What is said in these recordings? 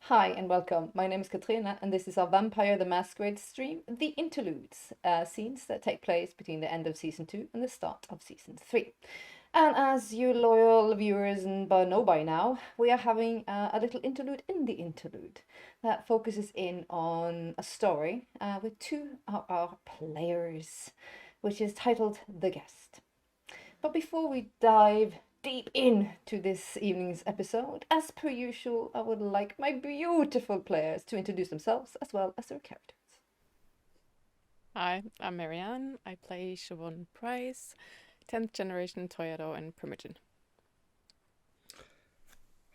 Hi and welcome. My name is Katrina, and this is our Vampire the Masquerade stream, The Interludes, scenes that take place between the end of season 2 and the start of season 3. And as you loyal viewers know by now, we are having a little interlude in the interlude that focuses in on a story with two of our players, which is titled The Guest. But before we dive deep into this evening's episode, as per usual, I would like my beautiful players to introduce themselves as well as their characters. Hi, I'm Marianne. I play Siobhan Price, 10th generation Toyota and Primogen.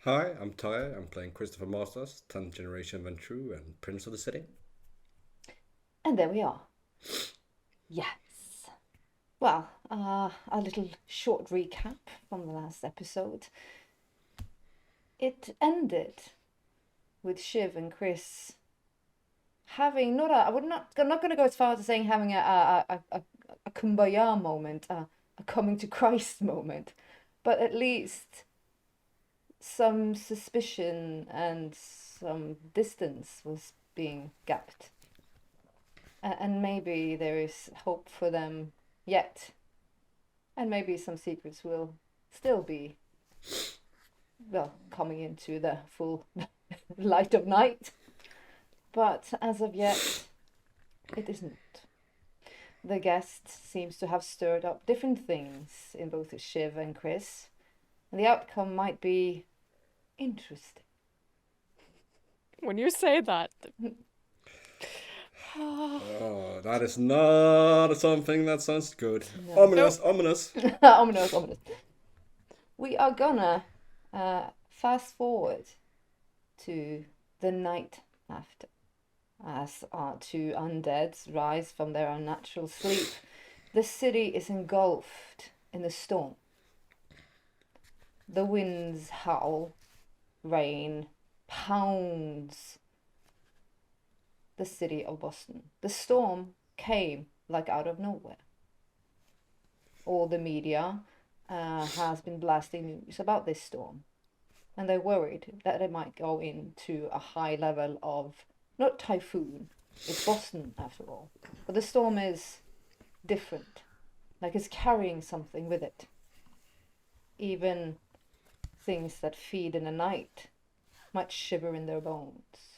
Hi, I'm Ty. I'm playing Christopher Masters, 10th generation Ventrue and Prince of the City. And there we are. Yes. Well, a little short recap from the last episode. It ended with Shiv and Chris having I'm not going to go as far as saying having a kumbaya moment, a coming to Christ moment, but at least some suspicion and some distance was being gapped. And maybe there is hope for them yet. And maybe some secrets will still be, well, coming into the full light of night. But as of yet, it isn't. The guest seems to have stirred up different things in both Shiv and Chris, and the outcome might be interesting. When you say that. Oh, that is not something that sounds good. No. Ominous, ominous. Ominous, ominous. We are gonna fast forward to the night after, as our two undeads rise from their unnatural sleep. The city is engulfed in the storm. The winds howl, rain pounds the city of Boston. The storm came like out of nowhere. All the media has been blasting news about this storm, and they're worried that it might go into a high level of, not typhoon, it's Boston after all, but the storm is different, like it's carrying something with it. Even things that feed in the night might shiver in their bones.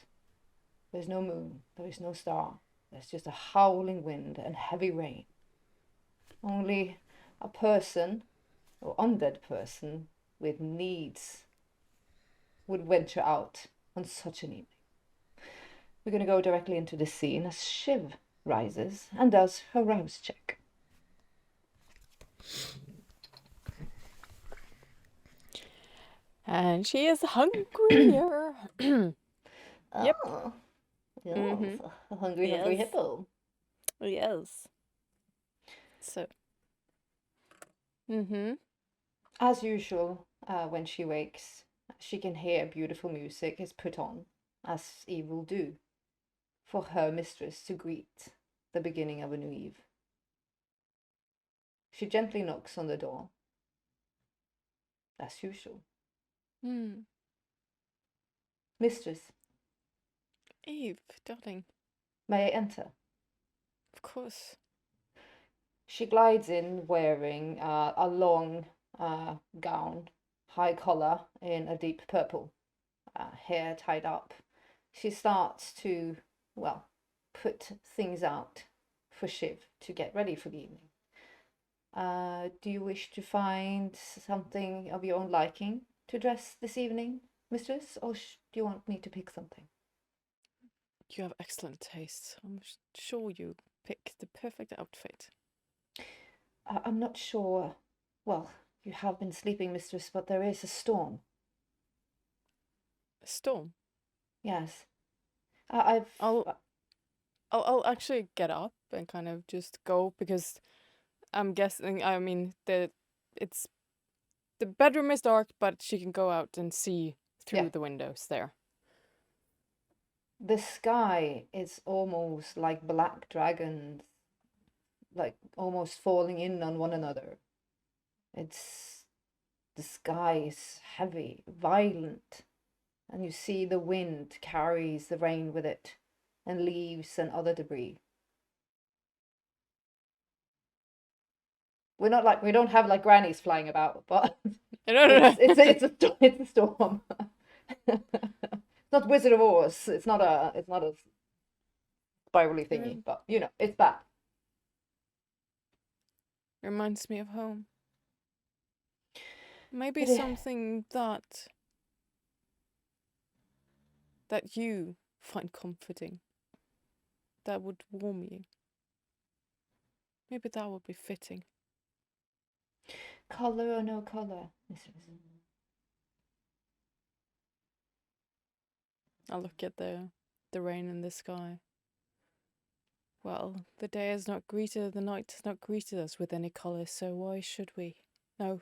There's no moon, there is no star, there's just a howling wind and heavy rain. Only a person, or undead person, with needs would venture out on such an evening. We're going to go directly into the scene as Shiv rises and does her rouse check. And she is hungrier. Yep. Oh, yes, a hungry Yes. hippo. Yes. So. As usual, when she wakes, she can hear beautiful music is put on, as Eve will do, for her mistress to greet the beginning of a new eve. She gently knocks on the door, as usual. Mistress, Eve, darling. may I enter? Of course. She glides in wearing a long gown, high collar in a deep purple, hair tied up. She starts to, well, put things out for Shiv to get ready for the evening. Do you wish to find something of your own liking to dress this evening, mistress, or do you want me to pick something? You have excellent taste. I'm sure you pick the perfect outfit. I'm not sure. Well, you have been sleeping, mistress, but there is a storm. A storm? Yes. I'll actually get up and kind of just go, because I'm guessing, the bedroom is dark, but she can go out and see through the windows there. The sky is almost like black dragons, like almost falling in on one another. The sky is heavy, violent. and you see the wind carries the rain with it, and leaves and other debris. We don't have like grannies flying about, but No. it's a storm. It's not Wizard of Oz. It's not a spirally thingy, but you know, it's bad. Reminds me of home. Maybe It is- something that you find comforting. That would warm you. Maybe that would be fitting. Color or no color, Mistress? I look at the rain in the sky. Well, the day has not greeted, the night has not greeted us with any colour, so why should we? No.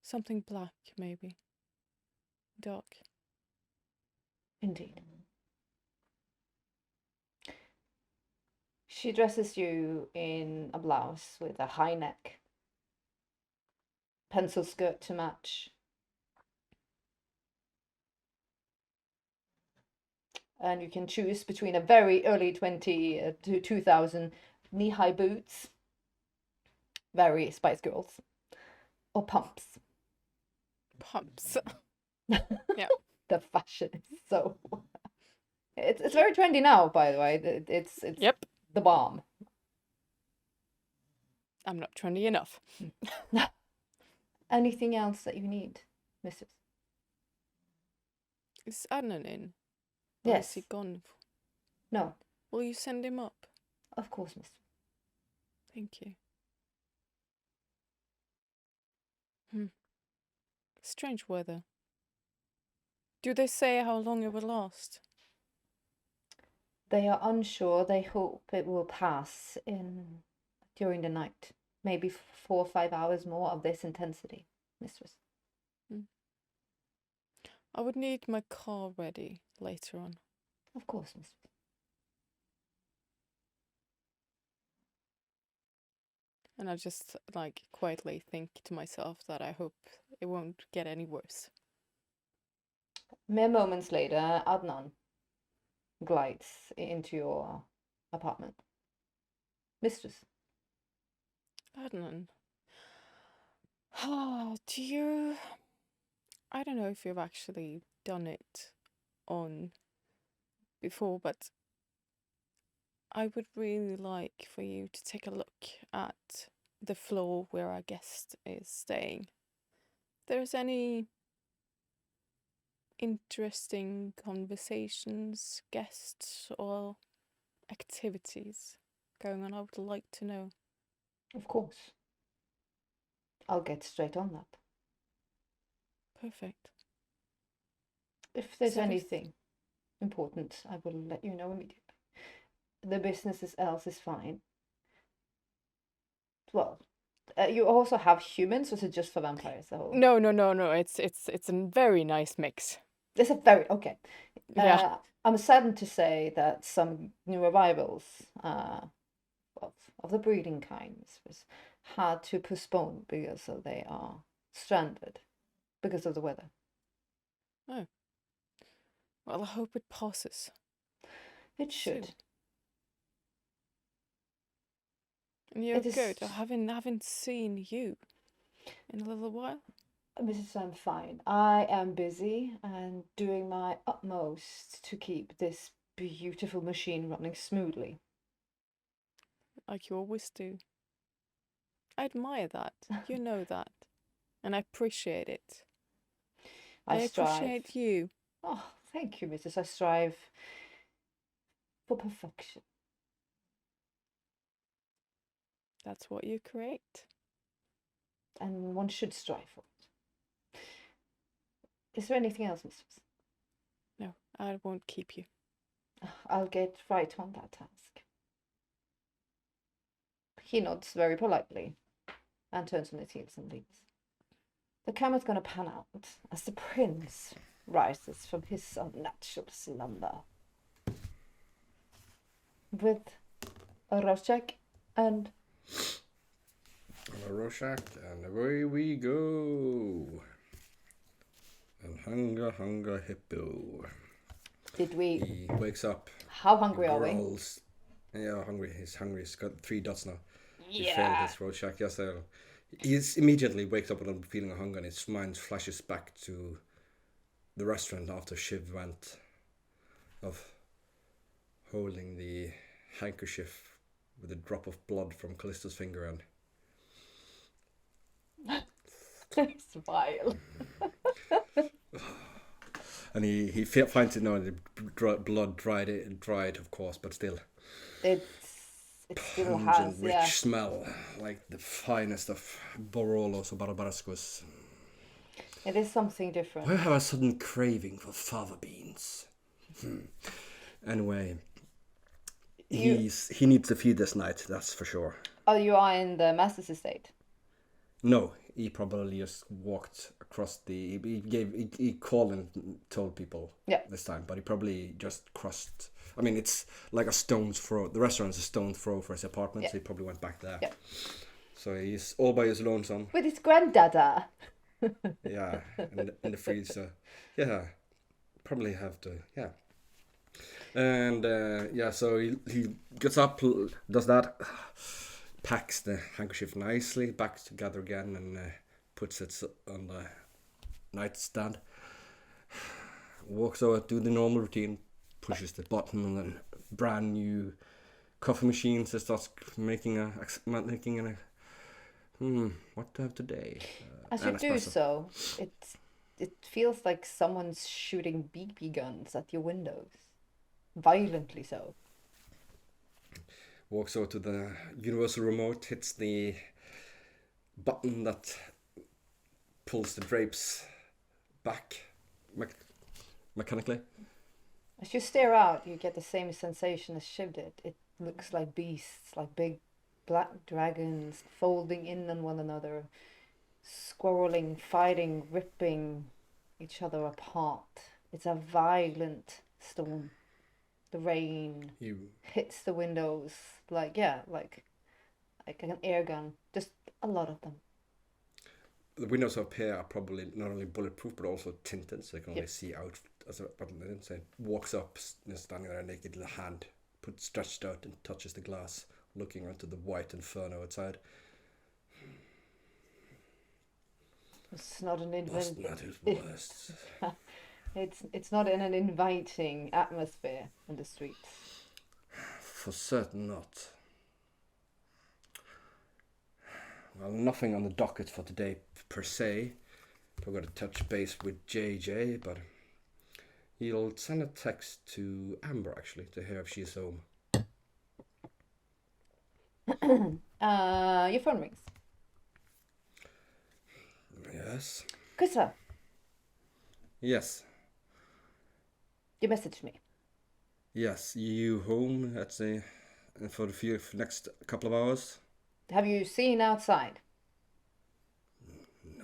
Something black, maybe. Dark. Indeed. She dresses you in a blouse with a high neck, pencil skirt to match, and you can choose between a very early 2000 knee-high boots, very Spice Girls, or pumps. Pumps. Yeah. The fashion is so... It's very trendy now, by the way. It's Yep. the bomb. I'm not trendy enough. Anything else that you need, Mrs.? Is Adnan in? Or Yes. is he gone? No, Will you send him up? of course, Miss. Thank you. Strange weather. Do they say how long it will last? They are unsure. They hope it will pass during the night. Maybe 4 or 5 hours more of this intensity, Mistress. I would need my car ready later on. Of course, Mistress. And I just quietly think to myself that I hope it won't get any worse. Mere moments later, Adnan glides into your apartment. Mistress. Adnan. Do you... I don't know if you've actually done it on before, but I would really like for you to take a look at the floor where our guest is staying. If there's any interesting conversations, guests, or activities going on, I would like to know. Of course. I'll get straight on that. Perfect. If there's So if- anything important, I will let you know immediately. The business else is fine. Well, you also have humans, or is it just for vampires? No. It's a very nice mix. It's a very okay. Yeah. I'm saddened to say that some new arrivals of the breeding kinds was had to postpone because they are stranded because of the weather. Oh. Well, I hope it passes. It should. So- And you're It is- good. I haven't seen you in a little while. Mrs. I'm fine. I am busy and doing my utmost to keep this beautiful machine running smoothly. Like you always do. I admire that. You know that. And I appreciate it. I strive. appreciate you. Oh, thank you, Mrs. I strive for perfection. That's what you create. And one should strive for it. Is there anything else, Mistress? No, I won't keep you. I'll get right on that task. He nods very politely and turns on his heels and leaves. The camera's gonna pan out as the prince rises from his unnatural slumber with a Rorschach and A Rorschach, and away we go. Hunger, hippo. Did we? He wakes up. How hungry are we? Growls. Yeah, hungry. He's hungry. He's got 3 dots now. He failed Yeah. his Rorschach. Yes, he immediately wakes up with a feeling of hunger, and his mind flashes back to the restaurant after Shiv went, of holding the handkerchief with a drop of blood from Callisto's finger, and It's vile. and he finds it now, the blood dried, of course, but still. It still Pungent, has, rich yeah. smell, like the finest of Borolos or Barbarascos. It is something different. I have a sudden craving for fava beans. Anyway, he needs to feed this night, that's for sure. Oh, you are in the master's estate. No, he probably just walked across the. He called and told people this time, but he probably just crossed. I mean, it's like a stone's throw. The restaurant's a stone's throw for his apartment, so he probably went back there. Yeah. So he's all by his lonesome. With his granddada. Yeah, in the freezer. Yeah, probably have to. Yeah. And so he gets up, does that, packs the handkerchief nicely back together again, and puts it on the nightstand. Walks over, do the normal routine, pushes the button, and then brand new coffee machine starts making what do I have today? As you do so, it feels like someone's shooting BB guns at your windows. Violently so. Walks over to the universal remote, hits the button that pulls the drapes back mechanically. As you stare out, you get the same sensation as Shiv did. It looks like beasts, like big black dragons folding in on one another, squirreling, fighting, ripping each other apart. It's a violent storm. The rain hits the windows like an air gun. Just a lot of them. The windows up here are probably not only bulletproof but also tinted, so you can only see out. But it walks up, standing there, naked little hand, stretched out and touches the glass, looking onto the white inferno outside. It's not an Was not his worst. It's not in an inviting atmosphere in the streets. For certain not. Well, nothing on the docket for today per se. I've got to touch base with JJ, but he'll send a text to Amber actually to hear if she's home. Your phone rings. Yes. Christopher, Yes. you messaged me. Yes. You home for the next couple of hours? Have you seen outside?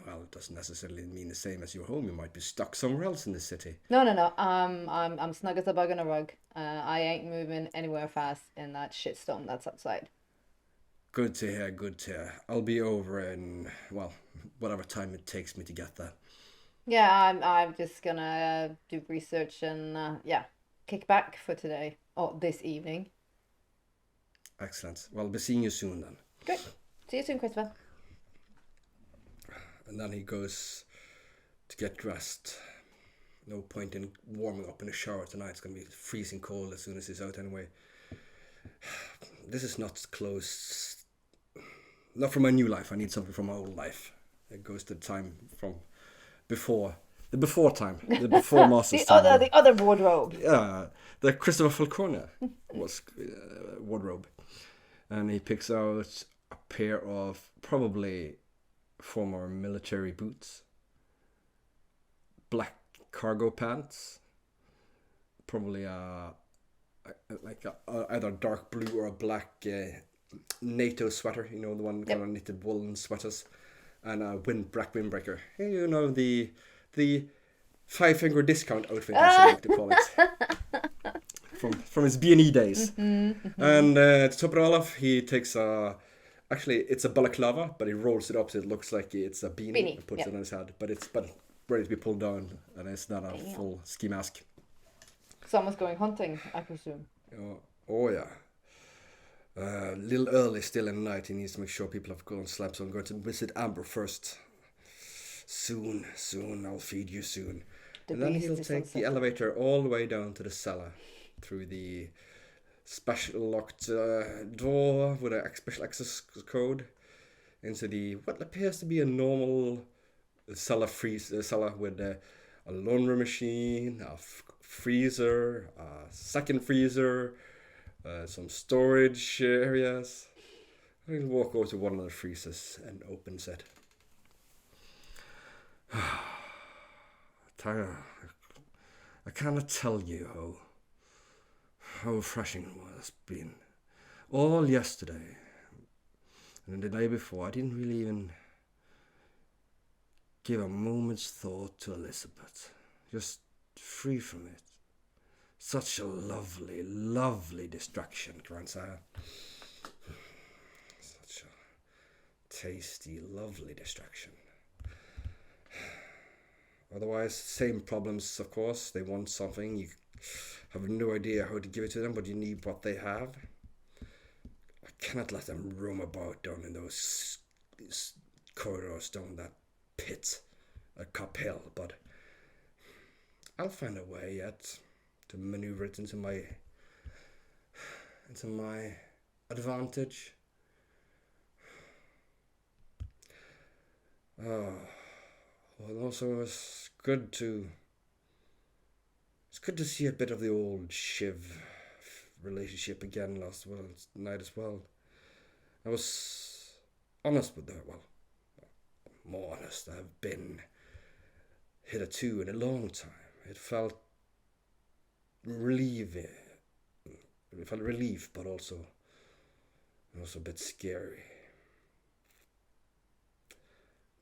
Well, it doesn't necessarily mean the same as you're home. You might be stuck somewhere else in the city. No. I'm snug as a bug on a rug. I ain't moving anywhere fast in that shitstorm that's outside. Good to hear, good to hear. I'll be over in, well, whatever time it takes me to get there. Yeah, I'm just gonna do research and kick back for today or this evening. Excellent. Well, I'll be seeing you soon then. Great. See you soon, Christopher. And then he goes to get dressed. No point in warming up in a shower tonight. It's going to be freezing cold as soon as he's out anyway. This is not close. Not from my new life. I need something from my old life. It goes to the time from before. The before time. The before Master's time. The other wardrobe. Yeah. The Christopher Falcone was wardrobe. And he picks out a pair of probably former military boots, black cargo pants, probably either dark blue or a black NATO sweater, you know, the one kind of knitted woolen sweaters, and a black windbreaker. You know, the 5-finger discount outfit, as I like to call it. From his B&E days. And to top it all off, he takes actually it's a balaclava, but he rolls it up so it looks like it's a beanie. And puts it on his head. But ready to be pulled down, and it's not a Damn. full ski mask. Someone's going hunting, I presume. Oh yeah. A little early still in the night. He needs to make sure people have gone to sleep, so I'm going to visit Amber first. Soon, I'll feed you soon. And then he'll take the elevator all the way down to the cellar through the special locked door with a special access code into the what appears to be a normal cellar with a laundry machine, a freezer, a second freezer, some storage areas. He'll walk over to one of the freezers and opens it. Tyler, I cannot tell you how refreshing it has been. All yesterday and the day before, I didn't really even give a moment's thought to Elizabeth. Just free from it. Such a lovely, lovely distraction, grandsire. Such a tasty, lovely distraction. Otherwise, same problems, of course. They want something. You have no idea how to give it to them, but you need what they have. I cannot let them roam about down in those corridors, down that pit at Cop Hill, but I'll find a way yet to maneuver it into my advantage. Well, also it's good to see a bit of the old Shiv relationship again last night as well. I was honest with her, well, more honest than I've been hitherto in a long time. It felt relief, but also a bit scary.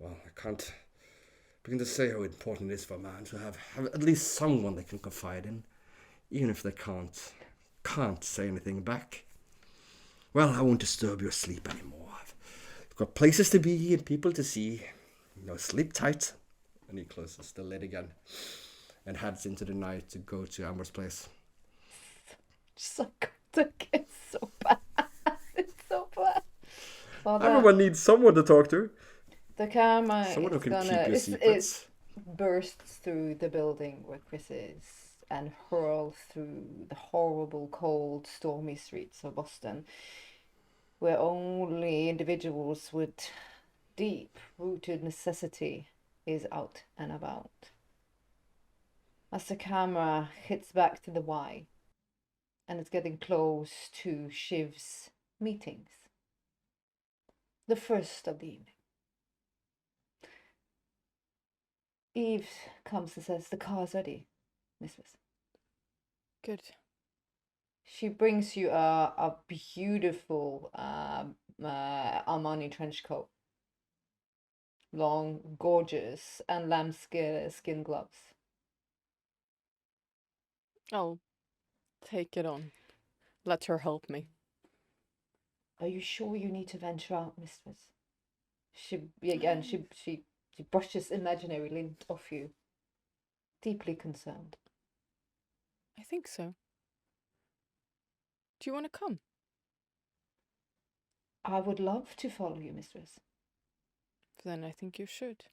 Well, I can't begin to say how important it is for a man to have at least someone they can confide in, even if they can't say anything back. Well, I won't disturb your sleep anymore. I've got places to be and people to see. Sleep tight. And he closes the lid again and heads into the night to go to Amber's place. It's so bad. It's so bad. Well, everyone needs someone to talk to. The camera Someone who can gonna, keep your secrets. It bursts through the building where Chris is and hurls through the horrible, cold, stormy streets of Boston, where only individuals with deep-rooted necessity is out and about. As the camera hits back to the Y, and it's getting close to Shiv's meetings. The first of the evening. Eve comes and says, "The car's ready, Mistress." Good. She brings you a beautiful Armani trench coat. Long, gorgeous, and lambskin gloves. I'll take it on. Let her help me. Are you sure you need to venture out, Mistress? She brushes imaginary lint off you. Deeply concerned. I think so. Do you want to come? I would love to follow you, Mistress. Then I think you should.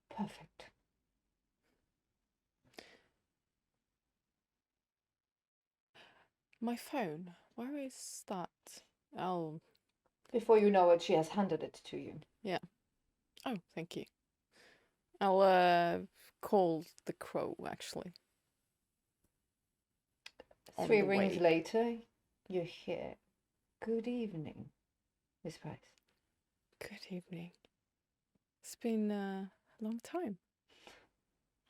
Perfect. My phone, where is that? Before you know it, she has handed it to you. Yeah. Oh, thank you. I'll call the crow, actually. 3 rings later, you hear, "Good evening, Miss Price." Good evening. It's been a long time.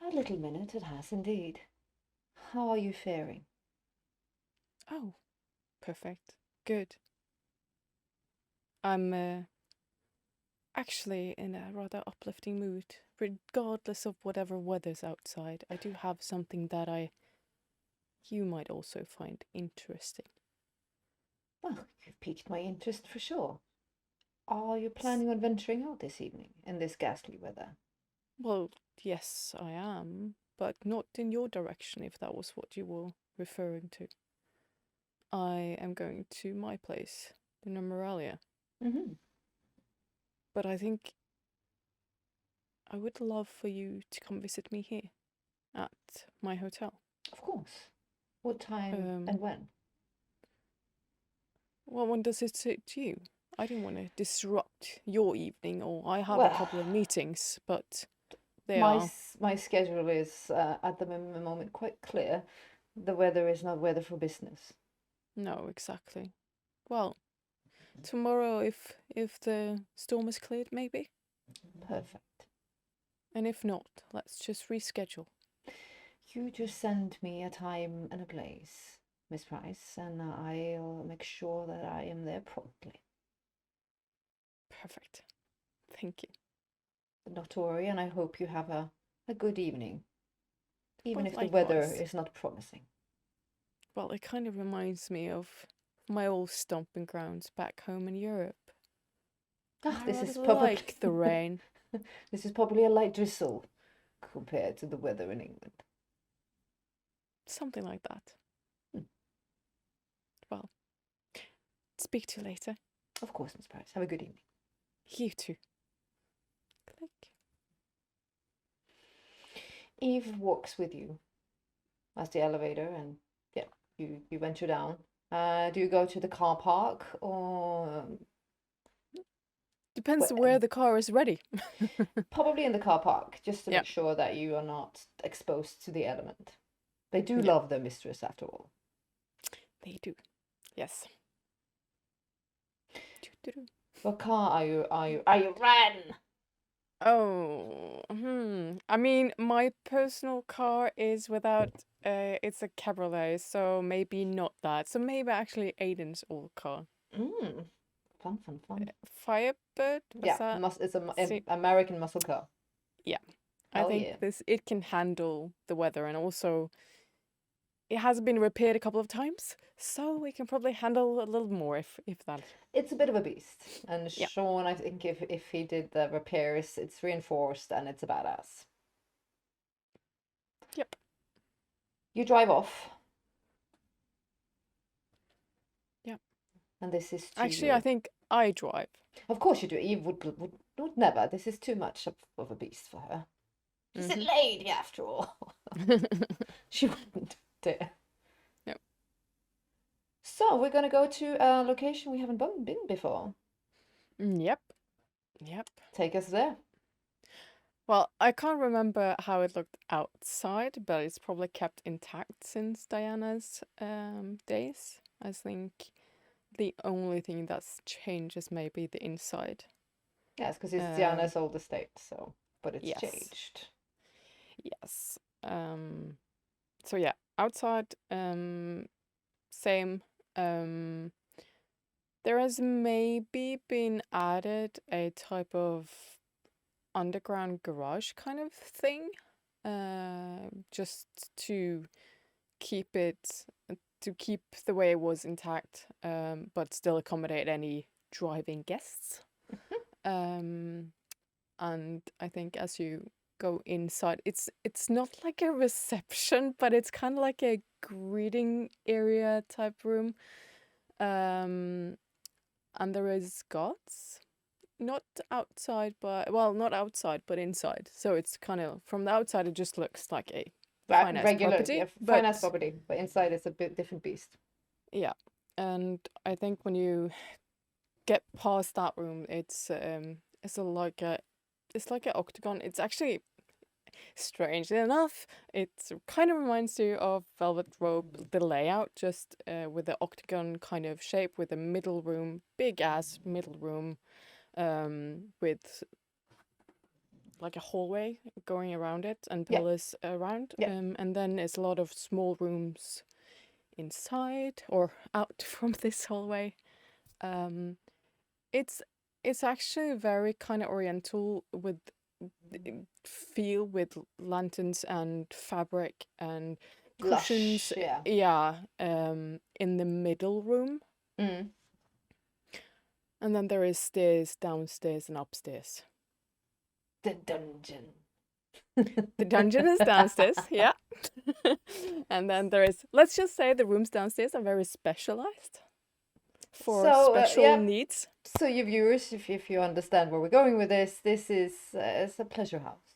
A little minute it has indeed. How are you faring? Oh, perfect. Good. I'm actually in a rather uplifting mood. Regardless of whatever weather's outside, I do have something that you might also find interesting. Well, you've piqued my interest for sure. Are you planning on venturing out this evening in this ghastly weather? Well, yes, I am, but not in your direction, if that was what you were referring to. I am going to my place, the Numeralia. Mm-hmm. But I think I would love for you to come visit me here at my hotel. Of course. What time Um, and when? Well, when does it suit you? I didn't want to disrupt your evening, or I have a Well, couple of meetings, but they my are. my schedule is at the moment quite clear. The weather is not weather for business. No, exactly. Well, tomorrow, if the storm is cleared, maybe. Perfect. And if not, let's just reschedule. You just send me a time and a place, Miss Price, and I'll make sure that I am there promptly. Perfect. Thank you. Not to worry, and I hope you have a good evening, even Well, if the weather likewise. is not promising. Well, it kind of reminds me of my old stomping grounds back home in Europe. Ah, I this rather is probably like the rain. this is probably a light drizzle compared to the weather in England. Something like that. Hmm. Well, speak to you later. Of course, Miss Price. Have a good evening. You too. Click. Eve walks with you as the elevator, and yeah, you venture down. Do you go to the car park or Depends where? where the car is ready. Probably in the car park, just to Yeah. make sure that you are not exposed to the element. They do Yeah. love their mistress after all. They do. Yes. Doo-doo-doo. What car are you ran? Oh, I mean, my personal car is without. It's a cabriolet, so maybe not that. So maybe actually Aiden's old car. Fun. Firebird. Was Yeah, that? it's a See, American muscle car. yeah. I Hell think yeah. it can handle the weather, and also it has been repaired a couple of times, so we can probably handle a little more if that. It's a bit of a beast. And Yeah. Sean, I think if he did the repairs, it's reinforced and it's a badass. Yep. You drive off. Yeah. And this is to Actually, I think I drive. Of course you do. Eve would never. This is too much of a beast for her. She's a lady after all. She wouldn't dare. Yep. So we're gonna go to a location we haven't been before. Yep. Take us there. Well, I can't remember how it looked outside, but it's probably kept intact since Diana's days. I think the only thing that's changed is maybe the inside. Yes, because it's Diana's old estate, so but it's Yes. changed. Yes. So yeah, outside, same. There has maybe been added a type of underground garage kind of thing, just to keep the way it was intact, but still accommodate any driving guests. And I think as you go inside, it's not like a reception, but it's kind of like a greeting area type room. And there is gods, not outside, but not outside, but inside. So it's kind of from the outside, it just looks like a fine ass Regular, property, yeah, but fine ass property, but inside it's a bit different beast. yeah. And I think when you get past that room, it's like an octagon. It's actually, strangely enough, it kind of reminds you of Velvet Rope, the layout, just with the octagon kind of shape, with a middle room, big ass middle room, with like a hallway going around it and Yeah. pillars around. Yeah. And then it's a lot of small rooms inside or out from this hallway. It's actually very kind of oriental with feel, with lanterns and fabric and cushions. Lush, yeah. Yeah, in the middle room. Mm. And then there is stairs downstairs and upstairs. The dungeon. The dungeon is downstairs, yeah. And then there is, let's just say the rooms downstairs are very specialized for So, special yeah. needs. So, you viewers, if you understand where we're going with this is it's a pleasure house.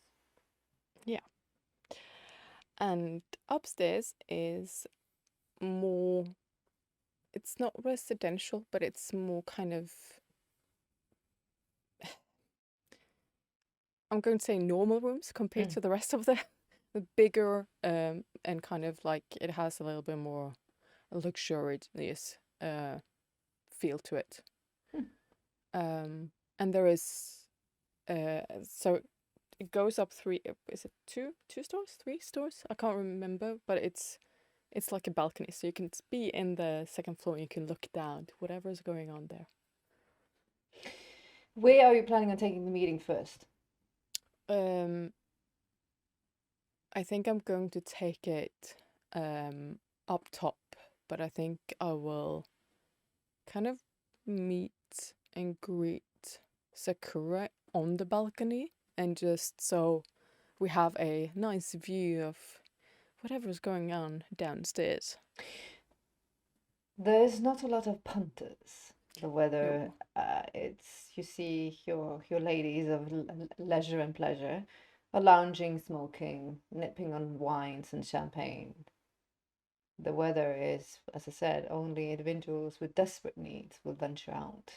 Yeah. And upstairs is more, it's not residential, but it's more kind of, I'm going to say normal rooms compared to the rest of the bigger and kind of like it has a little bit more luxurious feel to it. And there is so it goes up is it two stores, 3 stores? I can't remember, but it's like a balcony, so you can be in the second floor and you can look down to whatever's going on there. Where are you planning on taking the meeting first? I think I'm going to take it up top, but I think I will kind of meet and greet Sakura on the balcony, and just so we have a nice view of whatever's going on downstairs. There's not a lot of punters. The weather, it's, you see your ladies of leisure and pleasure are lounging, smoking, nipping on wines and champagne. The weather is, as I said, only individuals with desperate needs will venture out.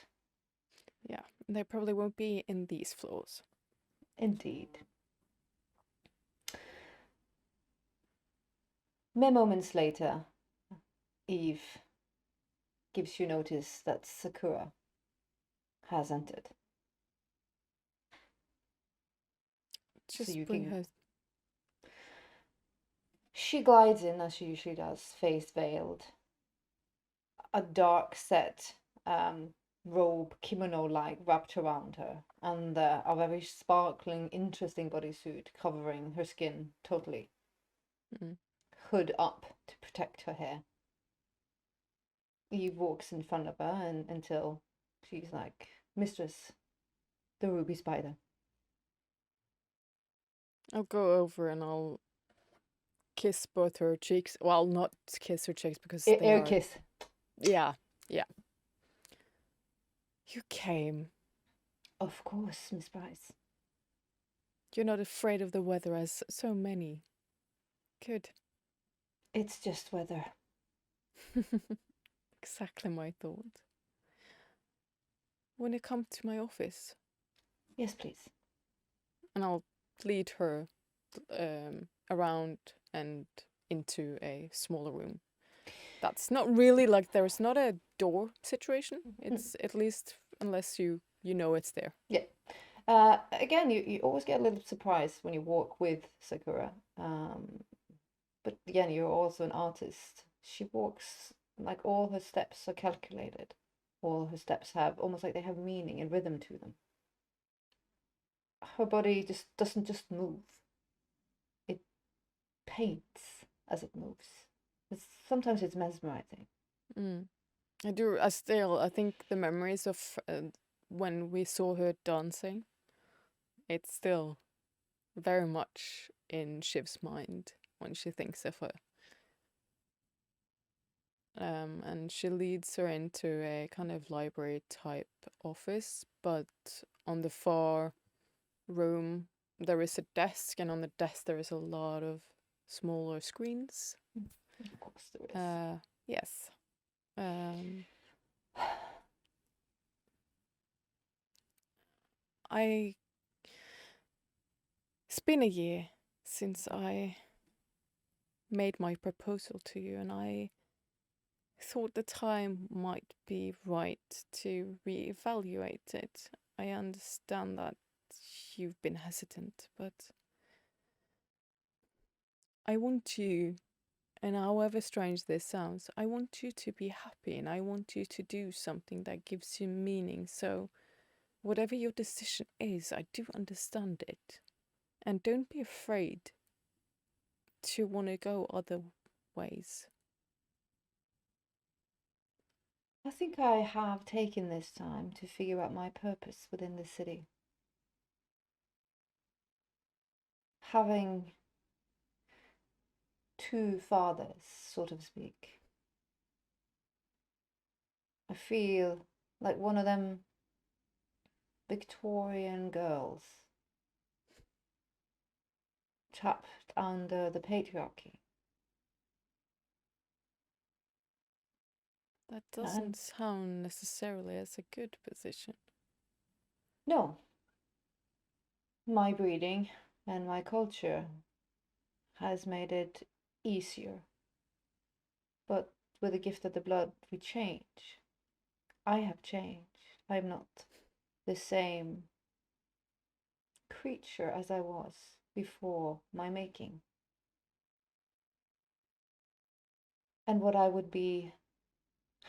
Yeah, they probably won't be in these floors. Indeed. Mere moments later, Eve gives you notice that Sakura has entered. Just you bring can- her. She glides in as she usually does, face veiled. A dark set robe, kimono-like, wrapped around her, and a very sparkling, interesting bodysuit covering her skin totally. Hood up to protect her hair. Eve walks in front of her until she's like, Mistress, the ruby spider. I'll go over and I'll kiss both her cheeks. Well, not kiss her cheeks because they Air are... kiss. Yeah. You came. Of course, Miss Bryce. You're not afraid of the weather as so many. Good. It's just weather. Exactly my thought. When you come to my office. Yes, please. And I'll lead her around and into a smaller room. That's not really like, there's not a door situation. It's at least unless you know it's there. Yeah. Again, you always get a little surprise when you walk with Sakura. But again, you're also an artist. She walks like all her steps are calculated. All her steps have almost like they have meaning and rhythm to them. Her body just doesn't just move. It paints as it moves. Sometimes it's mesmerizing. I think the memories of when we saw her dancing, it's still very much in Shiv's mind when she thinks of her. And she leads her into a kind of library type office, but on the far room there is a desk, and on the desk there is a lot of smaller screens. Of course there is. Yes. It's been a year since I made my proposal to you, and I thought the time might be right to reevaluate it. I understand that you've been hesitant, but I want you, and however strange this sounds, I want you to be happy, and I want you to do something that gives you meaning. So whatever your decision is, I do understand it. And don't be afraid to want to go other ways. I think I have taken this time to figure out my purpose within the city. having two fathers, so to speak. I feel like one of them Victorian girls trapped under the patriarchy. That doesn't sound necessarily as a good position. No. My breeding and my culture has made it easier. But with the gift of the blood, we change. I have changed. I'm not the same creature as I was before my making. And what I would be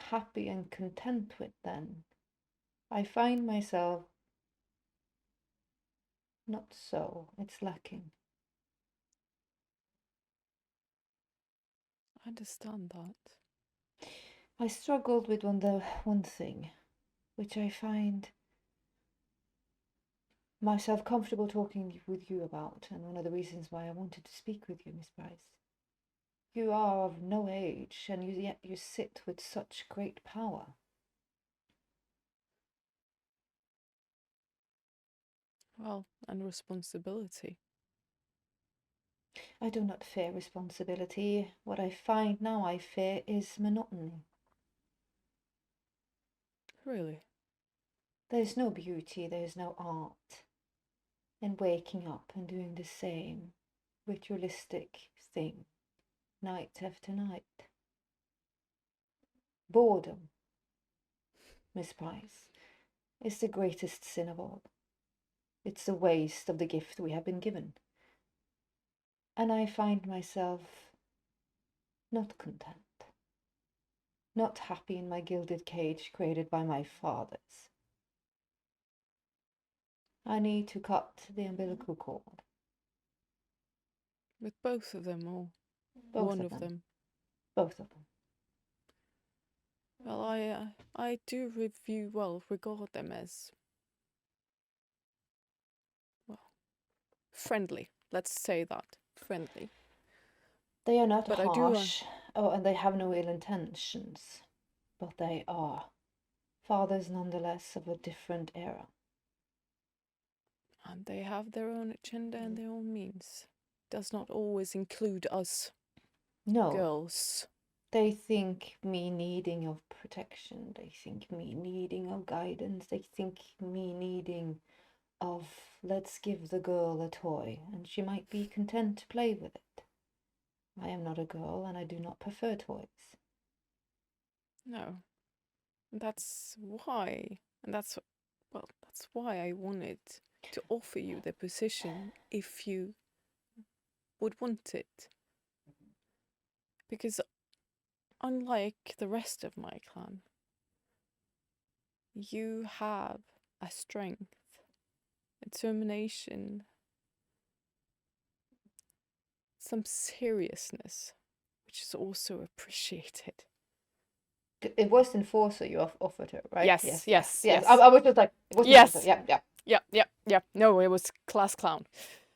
happy and content with then, I find myself not so. It's lacking. I understand that. I struggled with one thing, which I find myself comfortable talking with you about, and one of the reasons why I wanted to speak with you, Miss Price. You are of no age, and yet you sit with such great power. Well, and responsibility. I do not fear responsibility. What I find now I fear is monotony. Really? There's no beauty, there's no art in waking up and doing the same ritualistic thing night after night. Boredom, Miss Price, is the greatest sin of all. It's the waste of the gift we have been given. And I find myself not content, not happy in my gilded cage created by my fathers. I need to cut the umbilical cord. With both of them or Both one of of them. them? Both of them. Well, I do regard them as, well, friendly. Let's say that. Friendly. They are not But harsh. Oh, and they have no ill intentions. But they are fathers nonetheless of a different era. And they have their own agenda and their own means. Does not always include us No. girls. They think me needing of protection. They think me needing of guidance. They think me needing of, let's give the girl a toy and she might be content to play with it. I am not a girl and I do not prefer toys. No. That's why. And that's why I wanted to offer you the position if you would want it. Because unlike the rest of my clan, you have a strength, a determination, some seriousness, which is also appreciated. It was Enforcer you offered her, right? Yes. I was just like, it was Yes. Enforcer. Yeah. No, it was Class Clown.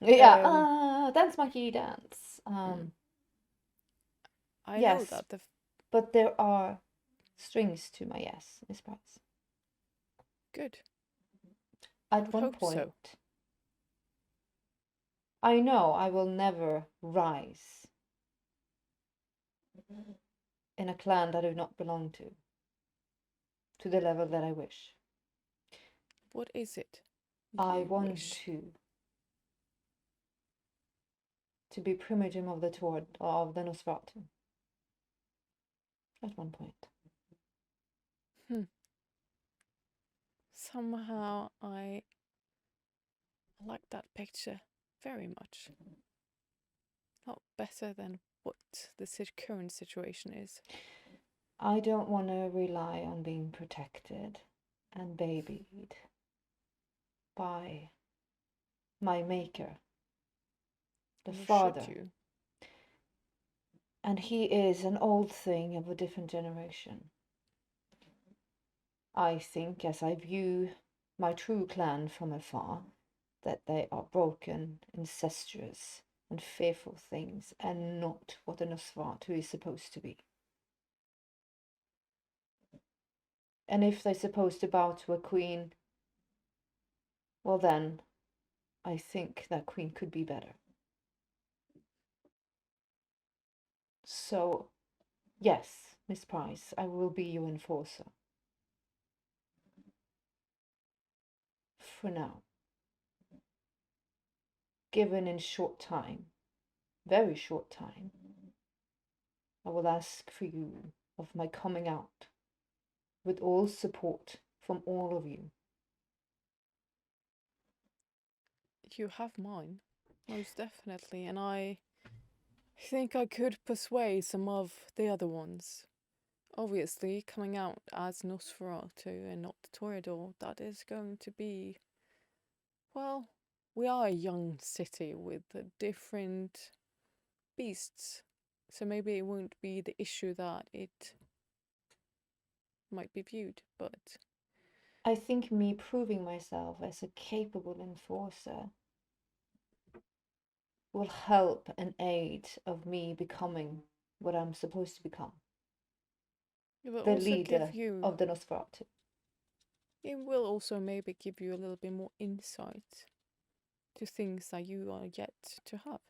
Yeah, dance monkey dance. I yes, know that. But there are strings to my yes, Miss Price. Good. At one point, so. I know I will never rise in a clan that I do not belong to the level that I wish. What is it? I want to be primogem of the Nosferatu. At one point. Somehow I like that picture very much. Not better than what the current situation is. I don't want to rely on being protected and babied by my maker, the father. And he is an old thing of a different generation. I think, as I view my true clan from afar, that they are broken, incestuous, and fearful things, and not what a Nosferatu is supposed to be. And if they're supposed to bow to a queen, well then, I think that queen could be better. So, yes, Miss Price, I will be your enforcer. For now. Given in short time, very short time, I will ask for you of my coming out with all support from all of you. You have mine, most definitely, and I think I could persuade some of the other ones. Obviously, coming out as Nosferatu and not Toreador, that is going to be... Well, we are a young city with different beasts, so maybe it won't be the issue that it might be viewed, but... I think me proving myself as a capable enforcer will help and aid of me becoming what I'm supposed to become. It will The also leader give you... of the Nosferatu. It will also maybe give you a little bit more insight to things that you are yet to have.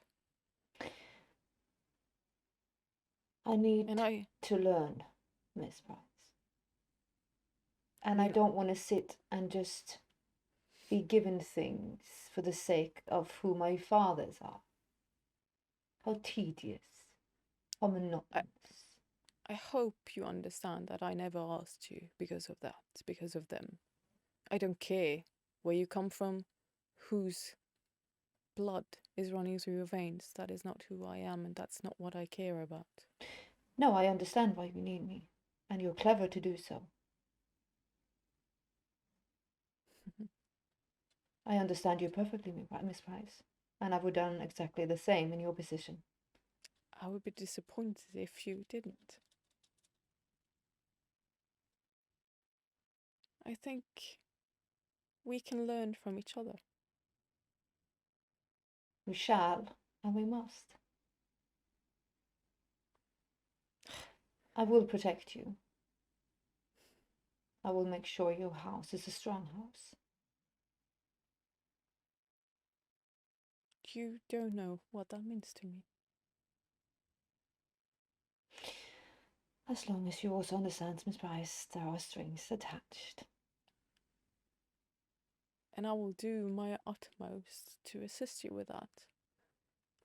I need to learn, Miss Price. And I don't want to sit and just be given things for the sake of who my fathers are. How tedious, how monotonous. I hope you understand that I never asked you because of that, because of them. I don't care where you come from, whose blood is running through your veins. That is not who I am, and that's not what I care about. No, I understand why you need me, and you're clever to do so. I understand you perfectly, Miss Price, and I would have done exactly the same in your position. I would be disappointed if you didn't. I think we can learn from each other. We shall, and we must. I will protect you. I will make sure your house is a strong house. You don't know what that means to me. As long as you also understand, Miss Price, there are strings attached. And I will do my utmost to assist you with that.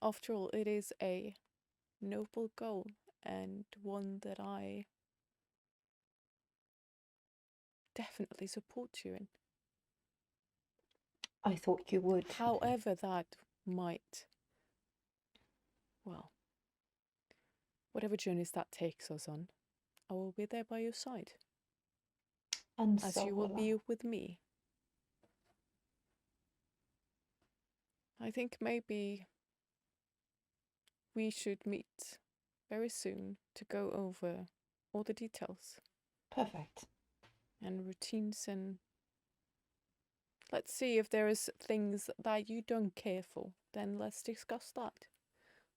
After all, it is a noble goal and one that I definitely support you in. I thought you would. However that might, well, whatever journeys that takes us on, I will be there by your side. And as so you will be with me. I think maybe we should meet very soon to go over all the details. Perfect. And routines, and let's see if there is things that you don't care for. Then let's discuss that.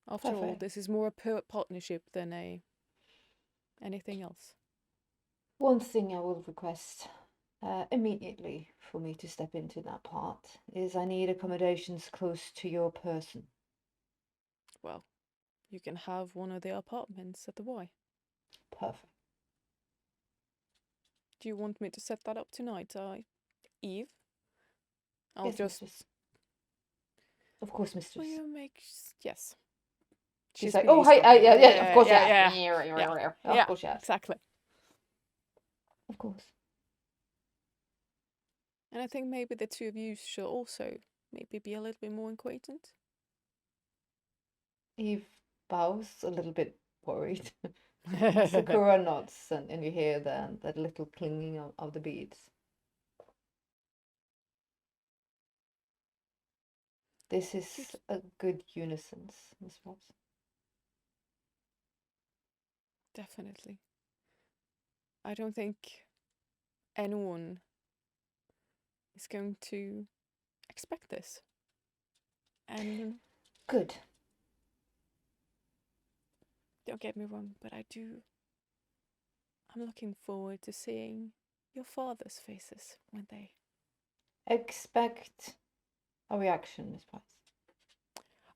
After all, this is more a partnership than anything else. One thing I will request immediately for me to step into that part is I need accommodations close to your person. Well, you can have one of the apartments at the Y. Perfect. Do you want me to set that up tonight, Eve? I'll Yes, just... mistress. Of course, mistress. Will you make... Yes. She's like, oh, hi, yeah, of course, yeah. Of course, yeah. Exactly. Of course. And I think maybe the two of you should also maybe be a little bit more acquainted. Eve bows a little bit worried. Sakura nods, and you hear that little clinging of the beads. This is a good unison, Miss Ross. Definitely. I don't think anyone is going to expect this. And Good. don't get me wrong, but I'm looking forward to seeing your father's faces when they... Expect a reaction, Miss Price.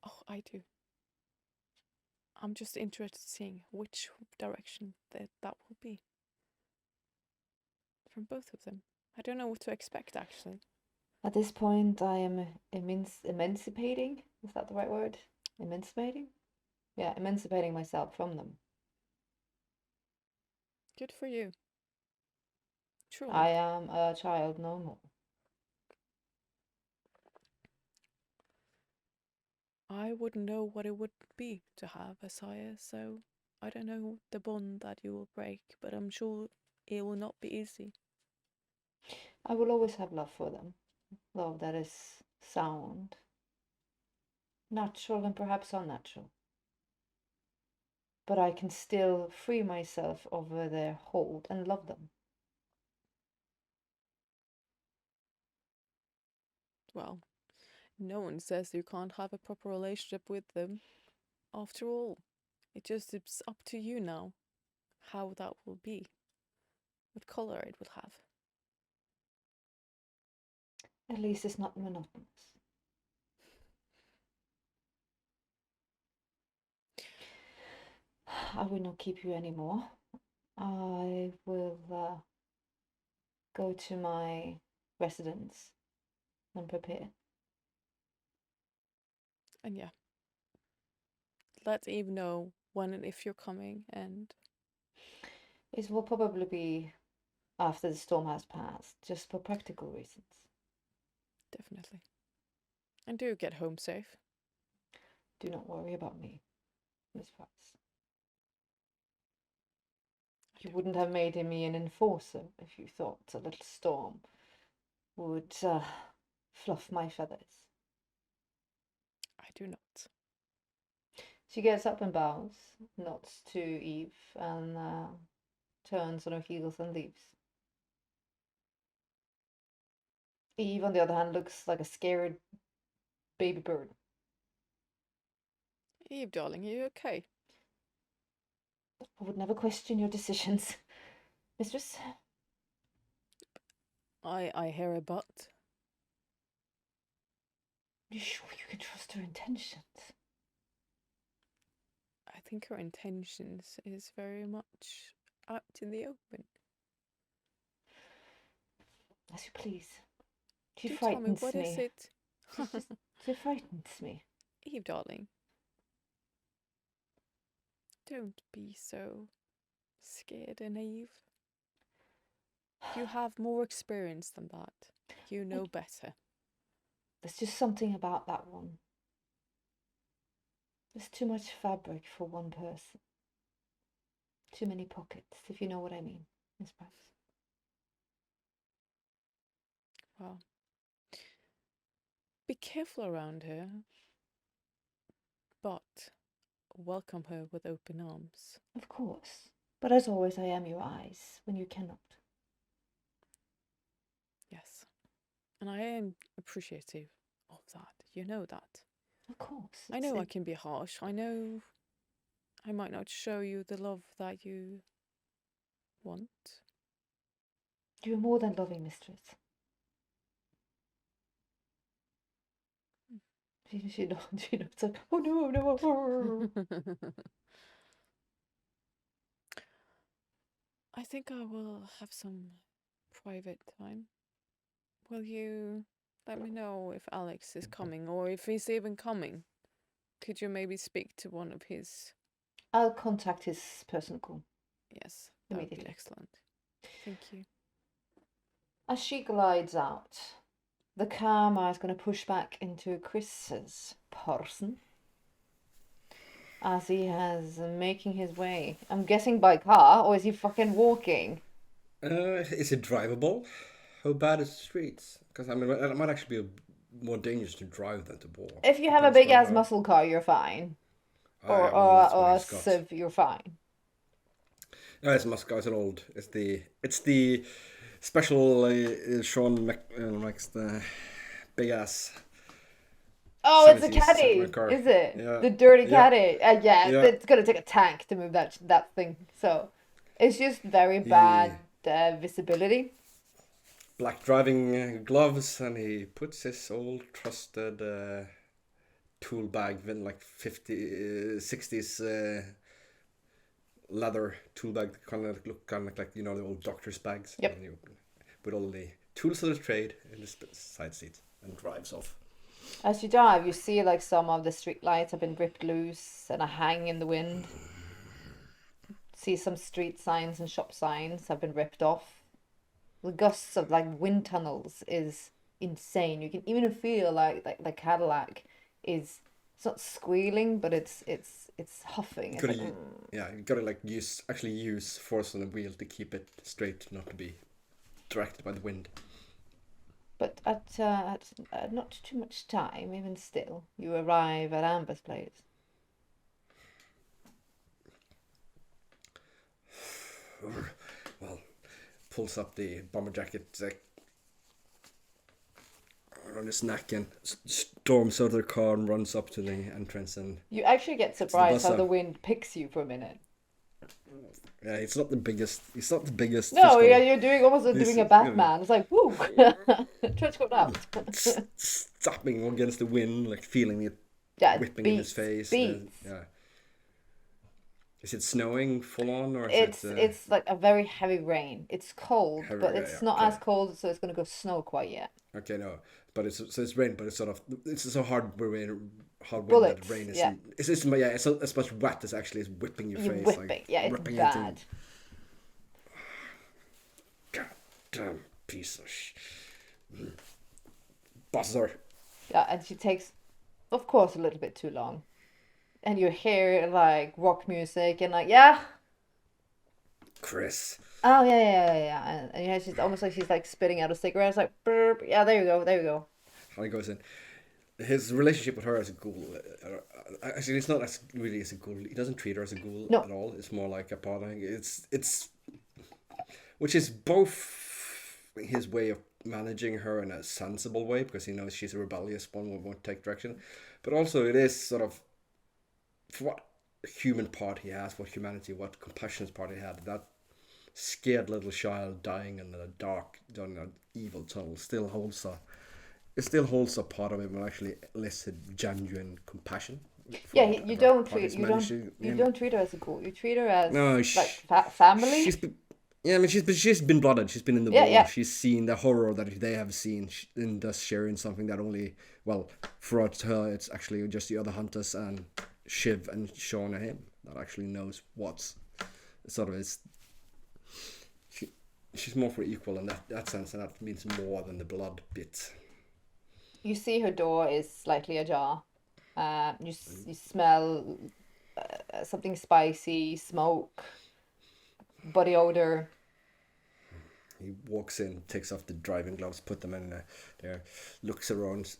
Oh, I do. I'm just interested in seeing which direction that will be. From both of them. I don't know what to expect, actually. At this point, I am emancipating. Is that the right word? Emancipating? Yeah, emancipating myself from them. Good for you. Truly. I am a child no more. I wouldn't know what it would be to have a sire, so I don't know the bond that you will break, but I'm sure it will not be easy. I will always have love for them. Love that is sound, natural, and perhaps unnatural. But I can still free myself over their hold and love them. Well, no one says you can't have a proper relationship with them. After all, it's up to you now how that will be, what color it will have. At least it's not monotonous. I will not keep you anymore. I will go to my residence and prepare. And yeah, let Eve know when and if you're coming, and It will probably be after the storm has passed, just for practical reasons. definitely. And do get home safe. Do not worry about me, Miss Price. You wouldn't have made me an enforcer if you thought a little storm would fluff my feathers. I do not. She gets up and bows, nods to Eve, and turns on her heels and leaves. Eve, on the other hand, looks like a scared baby bird. Eve, darling, are you okay? I would never question your decisions, mistress. I hear a but. You sure you can trust her intentions? I think her intentions is very much out in the open. As you please. She Do tell me, frightens what me. is it? She frightens me. Eve, darling. Don't be so scared and naive. You have more experience than that. You know better. There's just something about that one. There's too much fabric for one person. Too many pockets, if you know what I mean, Miss Price. Well, be careful around her, but welcome her with open arms. Of course. But as always, I am your eyes when you cannot. Yes. And I am appreciative of that. You know that. Of course. I know I can be harsh. I know I might not show you the love that you want. You're more than loving, mistress. She knows. It's like, oh no. I think I will have some private time. Will you let me know if Alex is coming, or if he's even coming? Could you maybe speak to one of his... I'll contact his personal call. Yes, that would be Immediately. excellent. Thank you. As she glides out, the camera is going to push back into Chris's person as he has making his way. I'm guessing by car, or is he fucking walking? Is it drivable? How bad is the streets? Because I mean, it might actually be more dangerous to drive than to walk. If you have a big ass muscle car, you're fine. Or a Civ, you're fine. No, it's a muscle car. It's an old. It's the special Sean Max the big ass. Oh, it's a 70s caddy, Superman car. is it? Yeah. The dirty Yeah. caddy. Yeah, Yeah. it's gonna take a tank to move that thing. So it's just very bad visibility. Black driving gloves, and he puts his old trusted tool bag in like 60s leather tool bag, kind of look kind of like the old doctor's bags. Yep. And you put all the tools of the trade in the side seat and drives off. As you drive, you see like some of the street lights have been ripped loose and are hanging in the wind. See some street signs and shop signs have been ripped off. The gusts of like wind tunnels is insane. You can even feel like the Cadillac is, it's not squealing, but it's huffing. It's like, You gotta like use force on the wheel to keep it straight, not to be directed by the wind. But at not too much time, even still, you arrive at Amber's place. Well, pulls up the bomber jacket around his neck and storms out of the car and runs up to the entrance. And You actually get surprised how buzzer. the wind picks you for a minute. yeah, it's not the biggest. It's not the biggest. No, physical- yeah, you're doing almost like doing a Batman. It's like, woo, trench coat out. Stopping against the wind, like feeling it Yeah, it whipping in his face. beats. Yeah. Is it snowing full on, or is It's like a very heavy rain. It's cold, Heavy but rain, it's yeah, not okay. as cold, so it's gonna go snow quite yet. Okay, no, but it's rain, but it's sort of it's so hard wind Bullets, that rain is. yeah. It's as much wet as actually is whipping your You're face. whipping, like, yeah, it's ripping bad. Goddamn piece of buzzer. Yeah, and she takes, of course, a little bit too long. And you hear like rock music and like, yeah, Chris. oh yeah. And yeah, she's almost like she's like spitting out a cigarette. It's like, burp. Yeah, there you go. How he goes in. His relationship with her as a ghoul. Actually, it's not really as a ghoul. He doesn't treat her as a ghoul No. at all. It's more like a parting. It's which is both his way of managing her in a sensible way, because he knows she's a rebellious one, won't take direction, but also it is sort of for what human part he has, what humanity, what compassionate part he had. That scared little child dying in the dark down an evil tunnel still holds a part of him and actually elicit genuine compassion. Yeah, you don't treat her as a ghoul. You treat her as No, like family. She's been blooded. She's been in the Yeah, war. yeah. She's seen the horror that they have seen, and thus sharing something that only, for her, it's actually just the other hunters and Shiv and Sean and him that actually knows what's sort of is. She's more for equal in that sense, and that means more than the blood bit. You see her door is slightly ajar. You smell something spicy, smoke, body odor. He walks in, takes off the driving gloves, put them in there, looks around,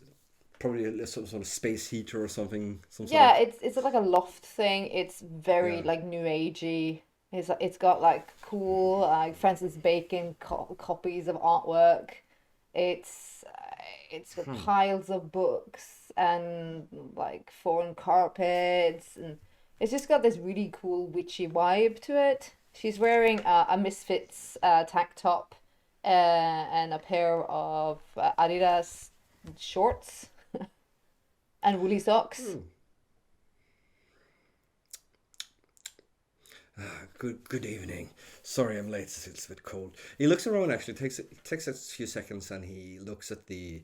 probably some sort of space heater or something. Yeah, it's like a loft thing. It's very Yeah. like new agey. It's got like cool Francis Bacon copies of artwork. It's got piles of books and like foreign carpets, and it's just got this really cool witchy vibe to it. She's wearing a Misfits tank top and a pair of Adidas shorts and woolly socks. Good evening. Sorry I'm late. It's a bit cold. He looks around. Actually, takes a few seconds, and he looks at the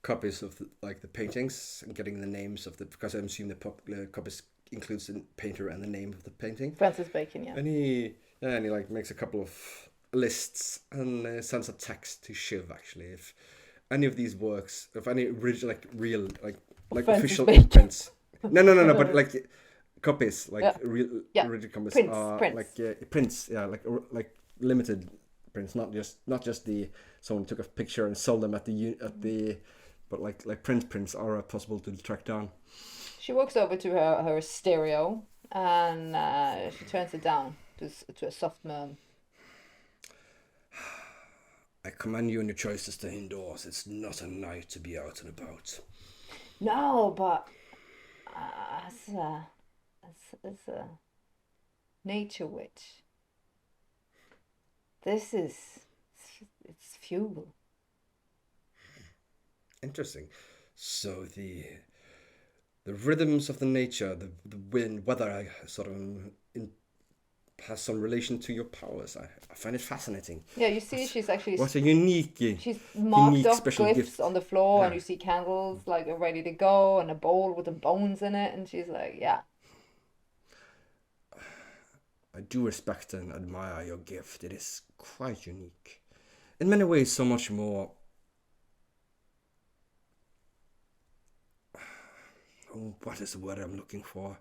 copies of the paintings and getting the names of because I'm assuming the copies includes the painter and the name of the painting. Francis Bacon, yeah. And he like makes a couple of lists and sends a text to Shiv. Actually, if any of these works, if any original real Francis official Bacon. prints. No, but like copies, like real original copies, prints. prints, like limited prints, not just the someone took a picture and sold them at the, but like prints are possible to track down. She walks over to her stereo and she turns it down to a soft murmur. I commend you on your choice to stay indoors. It's not a night to be out and about. No, but as a nature witch, this is it's fuel. Interesting. So the rhythms of the nature, the wind, weather, sort of has some relation to your powers. I find it fascinating. Yeah, you see, she's actually What a unique, she's marked unique up special glyphs gift. on the floor, and Yeah. you see candles like are ready to go, and a bowl with the bones in it, and she's like, yeah. I do respect and admire your gift. It is quite unique. In many ways, so much more. Oh, what is the word I'm looking for?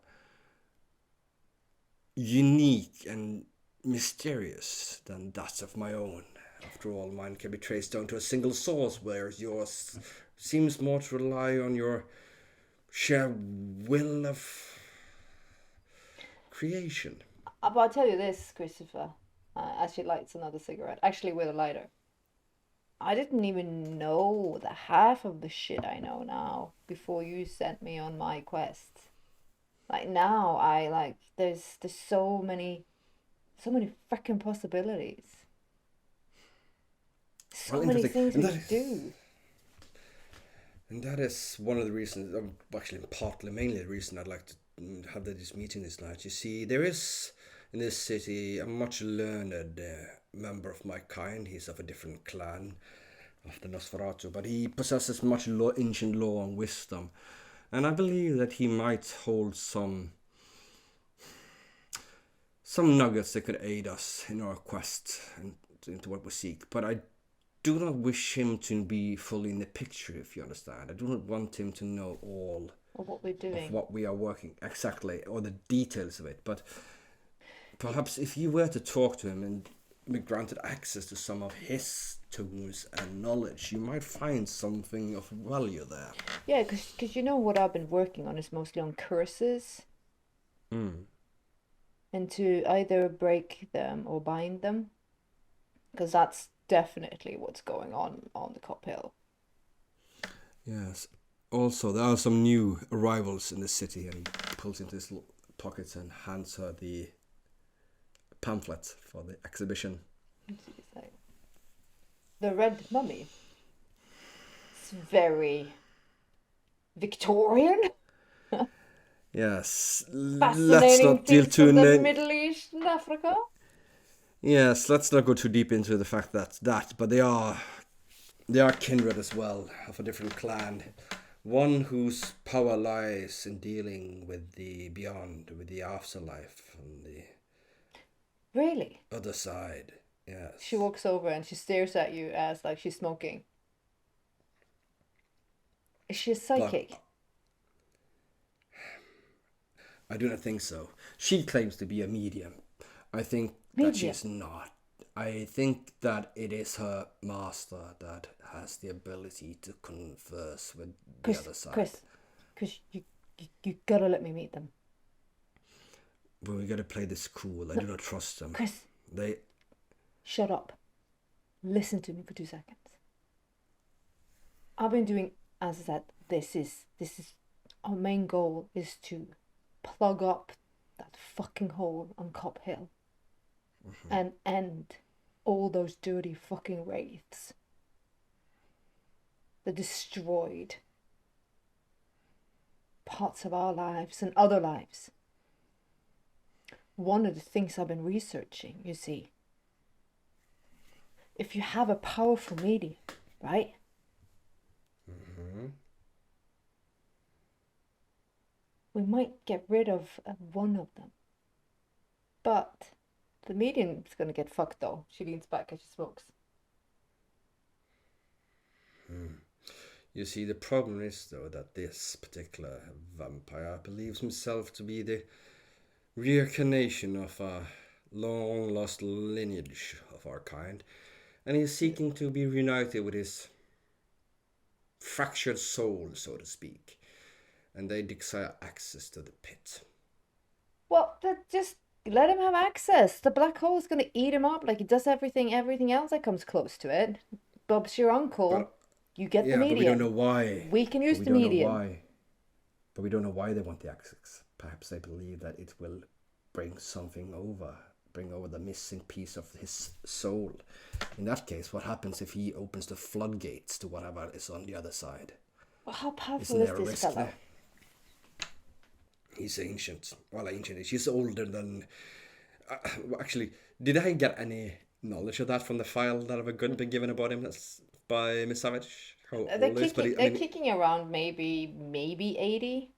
Unique and mysterious than that of my own. After all, mine can be traced down to a single source, whereas yours seems more to rely on your sheer will of creation. But I'll tell you this, Christopher, as she lights another cigarette, actually with a lighter. I didn't even know the half of the shit I know now before you sent me on my quest. Like now, there's so many freaking possibilities. So many interesting. things we could do. And that is one of the reasons, actually partly, mainly the reason I'd like to have this meeting this night. You see, there is in this city a much learned member of my kind. He's of a different clan of the Nosferatu, but he possesses much ancient lore and wisdom. And I believe that he might hold some nuggets that could aid us in our quest and into what we seek. But I do not wish him to be fully in the picture, if you understand. I do not want him to know all Of what we're doing. of what we are working exactly, or the details of it. But perhaps if you were to talk to him and be granted access to some of his tools and knowledge, you might find something of value there. Yeah, because you know what I've been working on is mostly on curses. And to either break them or bind them. Because that's definitely what's going on the Cop Hill. Yes. Also, there are some new arrivals in the city, and he pulls into his pockets and hands her the pamphlet for the exhibition. She's like, the Red Mummy. It's very Victorian. Yes. Fascinating Let's not deal things too from the Middle East and Africa. Yes, let's not go too deep into the fact but they are kindred as well, of a different clan. One whose power lies in dealing with the beyond, with the afterlife and the Really? other side. Yes. She walks over and she stares at you as like she's smoking. Is she a psychic? I do not think so. She claims to be a medium. I think that she's not. I think that it is her master that has the ability to converse with the other side. Chris, you gotta let me meet them. But we gotta play this cool. I do not trust them. Chris, They. shut up. Listen to me for 2 seconds. I've been doing, as I said, this is our main goal is to plug up that fucking hole on Cop Hill. And end all those dirty fucking wraiths that destroyed parts of our lives and other lives. One of the things I've been researching, you see, if you have a powerful medium, right? We might get rid of one of them. But the medium's going to get fucked though. She leans back as she smokes. You see, the problem is though that this particular vampire believes himself to be the reincarnation of a long lost lineage of our kind, and he is seeking to be reunited with his fractured soul, so to speak, and they desire access to the pit. Well, just let him have access. The black hole is going to eat him up like it does everything else that comes close to it. Bob's your uncle. But You get the yeah, but we don't know medium. why. We can use But we the don't know medium. why. But we don't know why they want the access. Perhaps they believe that it will bring something over. Bring over the missing piece of his soul. In that case, what happens if he opens the floodgates to whatever is on the other side? Well, how powerful Isn't is there a this risk fellow? there? He's ancient. Well, ancient. He's older than... actually, did I get any knowledge of that from the file that have been given about him by Miss Savage? How They're old is? But kicking, I mean, kicking around maybe 80,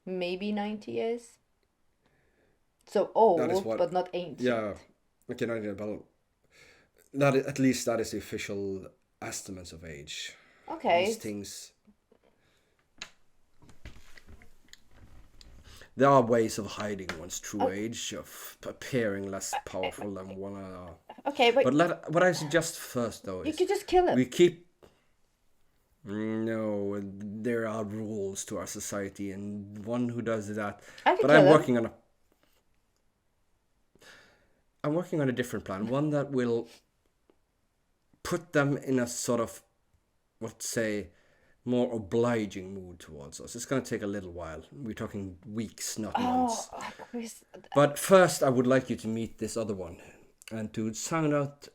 maybe 90 years. So that is old, what. but not ancient. Yeah. Okay, not about that. At least that is the official estimates of age. Okay. These things. There are ways of hiding one's true age, of appearing less powerful than one are. Okay, but What I suggest first, though, you is could just kill him. we keep. No, there are rules to our society, and one who does that. I could But kill I'm him. working on a. I'm working on a different plan, one that will put them in a sort of, let's say, more obliging mood towards us. It's going to take a little while. We're talking weeks, not months. Oh, Chris. But first, I would like you to meet this other one and to sound out,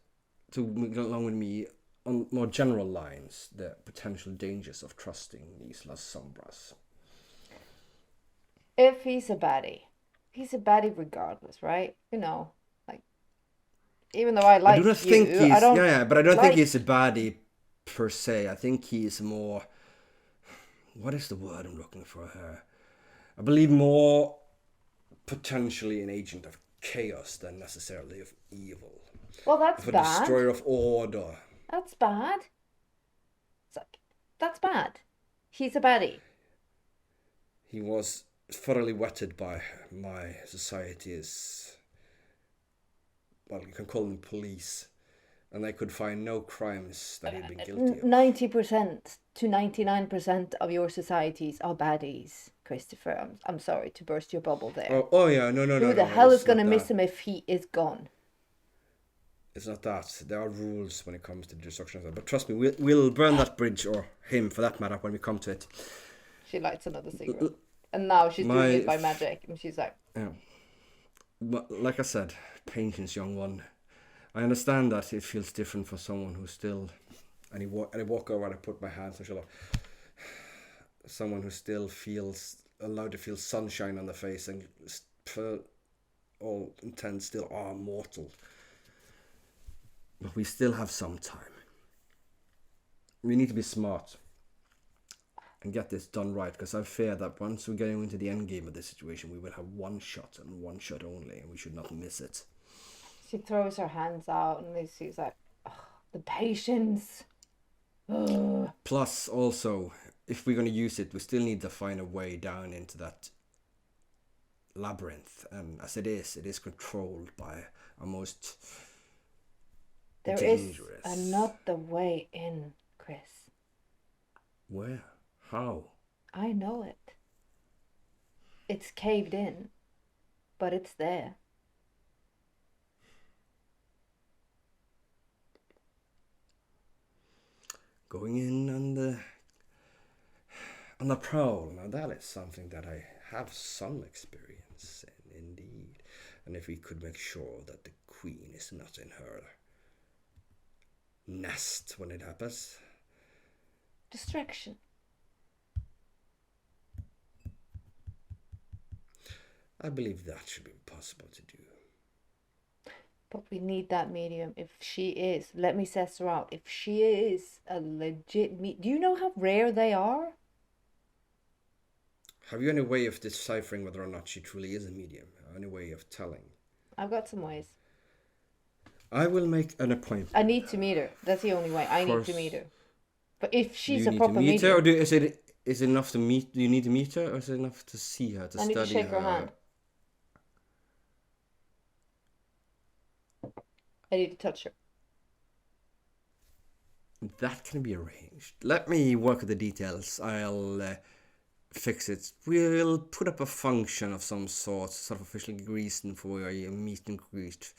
to go along with me on more general lines, the potential dangers of trusting these Las Sombras. If he's a baddie regardless, right? You know, like, even though I like I do not you, think he's, I don't but I don't think like- he's a baddie per se. I think he's more, what is the word I'm looking for here? I believe more potentially an agent of chaos than necessarily of evil. Well, that's Of a bad. destroyer of order. That's bad. That's bad. He's a baddie. He was thoroughly wetted by my society's, well, you can call them police, and they could find no crimes that he'd been guilty of. 90% to 99% of your societies are baddies, Christopher. I'm sorry to burst your bubble there. Oh yeah, no. Who the no, hell it's is going to not miss that. him if he is gone? It's not that. There are rules when it comes to destruction of that. But trust me, we'll burn that bridge, or him for that matter, when we come to it. She lights another cigarette. And now she's doing it by magic. And she's like, Yeah. But like I said, patience, young one. I understand that it feels different for someone who's still, and I walk over and I put my hands on shoulder. Someone who still feels allowed to feel sunshine on the face and for all intents still are mortal. But we still have some time. We need to be smart and get this done right, because I fear that once we get into the end game of this situation, we will have one shot and one shot only, and we should not miss it. she throws her hands out and she's like, oh, the patience. Ugh. Plus, also, if we're going to use it, we still need to find a way down into that labyrinth. And as it is controlled by a most There dangerous. is another way in, Chris. Where? How? I know it. It's caved in, but it's there. Going in on the prowl. Now that is something that I have some experience in, indeed. And if we could make sure that the queen is not in her nest when it happens. Distraction. I believe that should be possible to do. But we need that medium. If she is, let me assess her out. If she is a legit do you know how rare they are? Have you any way of deciphering whether or not she truly is a medium? Any way of telling? I've got some ways. I will make an appointment. I need to meet her. That's the only way. I need to meet her. But if she's you a need proper to meet her, medium, or is it enough to meet? Do you need to meet her, or is it enough to see her, to I need study to shake her hand. I need to touch her. That can be arranged. Let me work with the details. I'll fix it. We'll put up a function of some sort of official reason for a meet and greet.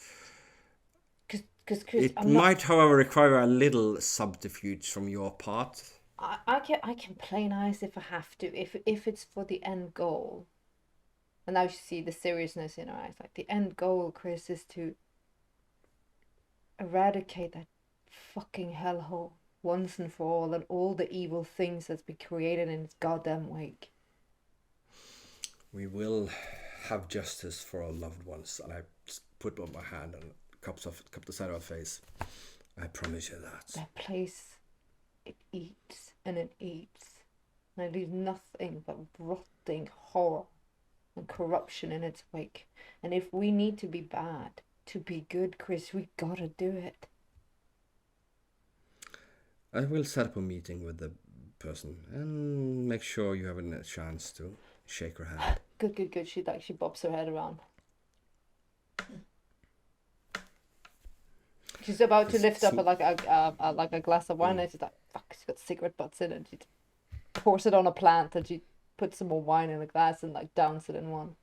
Because Chris, It I'm not. might, however, require a little subterfuge from your part. I can play nice if I have to. If it's for the end goal. And now you see the seriousness in her eyes. Like the end goal, Chris, is to eradicate that fucking hellhole once and for all, and all the evil things that's been created in its goddamn wake. We will have justice for our loved ones, and I put up my hand and cup the side of her face. I promise you that. That place, it eats and it eats, and it leaves nothing but rotting horror and corruption in its wake. And if we need to be bad to be good, Chris, we gotta do it. I will set up a meeting with the person and make sure you have a chance to shake her hand. Good. She bobs her head around. She's about to lift up like a glass of wine, and she's like, "Fuck!" She's got cigarette butts in it. And she pours it on a plant, and she puts some more wine in a glass and like downs it in one.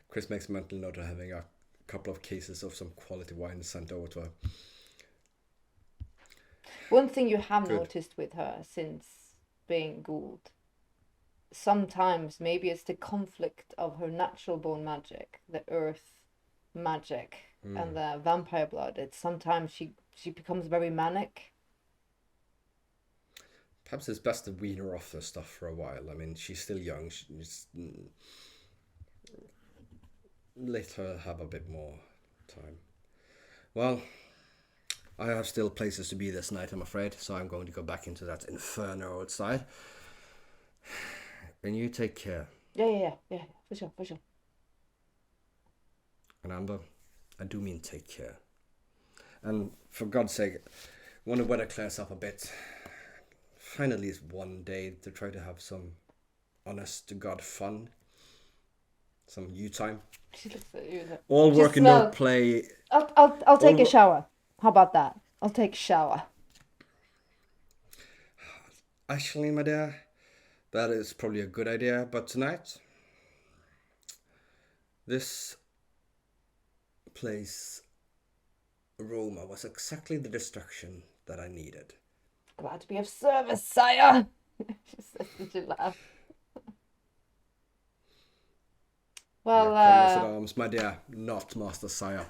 Chris makes a mental note of having a couple of cases of some quality wine sent over to her. One thing you have Good. noticed with her since being ghouled, sometimes maybe it's the conflict of her natural born magic, the earth magic, and the vampire blood. It's sometimes she becomes very manic. Perhaps it's best to wean her off the stuff for a while. I mean, she's still young. Let her have a bit more time. Well, I have still places to be this night, I'm afraid, so I'm going to go back into that inferno outside. And you take care. Yeah, for sure. And Amber, I do mean take care. And for God's sake, when the weather clears up a bit, find at least one day to try to have some honest to God fun. Some you time. She looks at you. All work and no play. I'll take a shower. How about that? I'll take a shower. Actually, my dear, that is probably a good idea. But tonight, this place aroma was exactly the distraction that I needed. Glad to be of service, sire. She says, "Did you laugh?" Well, Comrades at arms, my dear, not Master Sire.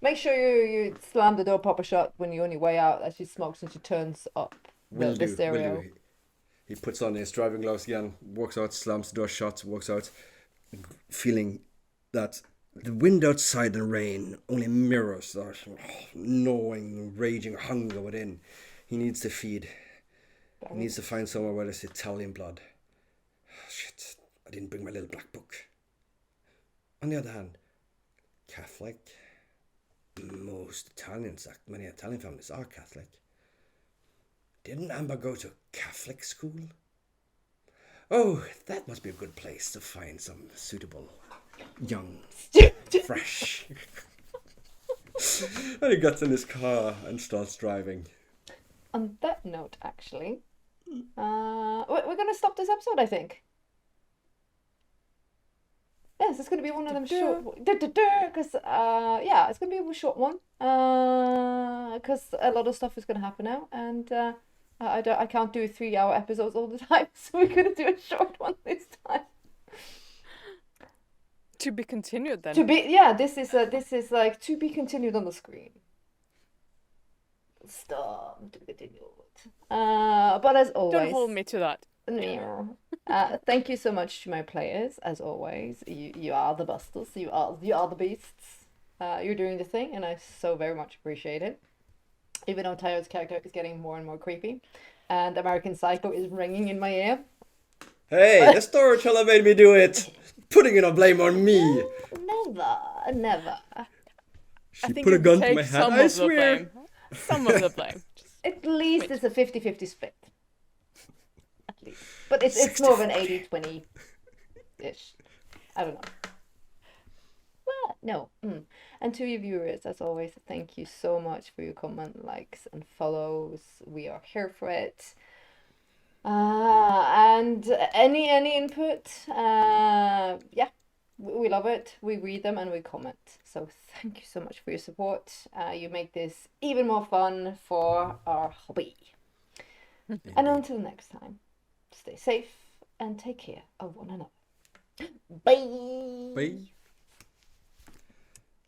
Make sure you slam the door proper shut when you're on your way out as she smokes and she turns up the stereo. He puts on his driving gloves again, walks out, slams the door shut, walks out, feeling that the wind outside and rain only mirrors that gnawing, raging hunger within. He needs to feed. He needs to find somewhere where there's Italian blood. Shit, I didn't bring my little black book. On the other hand, Catholic. Most Italians, many Italian families are Catholic. Didn't Amber go to Catholic school? Oh, that must be a good place to find some suitable, young, fresh. And he gets in his car and starts driving. On that note, actually, we're going to stop this episode, I think. Yes, it's going to be one of them short... Because, it's going to be a short one. Because a lot of stuff is going to happen now. And I can't do 3-hour episodes all the time. So we're going to do a short one this time. To be continued then. This is like to be continued on the screen. Stop. To be continued. But as always... Don't hold me to that. Thank you so much to my players, as always. You are the busters. You are the beasts. You're doing the thing, and I so very much appreciate it. Even though Tyro's character is getting more and more creepy, and American Psycho is ringing in my ear. Hey, the storyteller made me do it. Putting a blame on me. Never. She put a gun to my head. I swear. Some of the blame. At least it's a 50-50 split. At least. But it's more of an 80-20-ish. I don't know. Well, no. And to you viewers, as always, thank you so much for your comment, likes, and follows. We are here for it. And any input, we We love it. We read them and we comment. So thank you so much for your support. You make this even more fun for our hobby. And until next time, stay safe and take care of one another. Bye. Bye.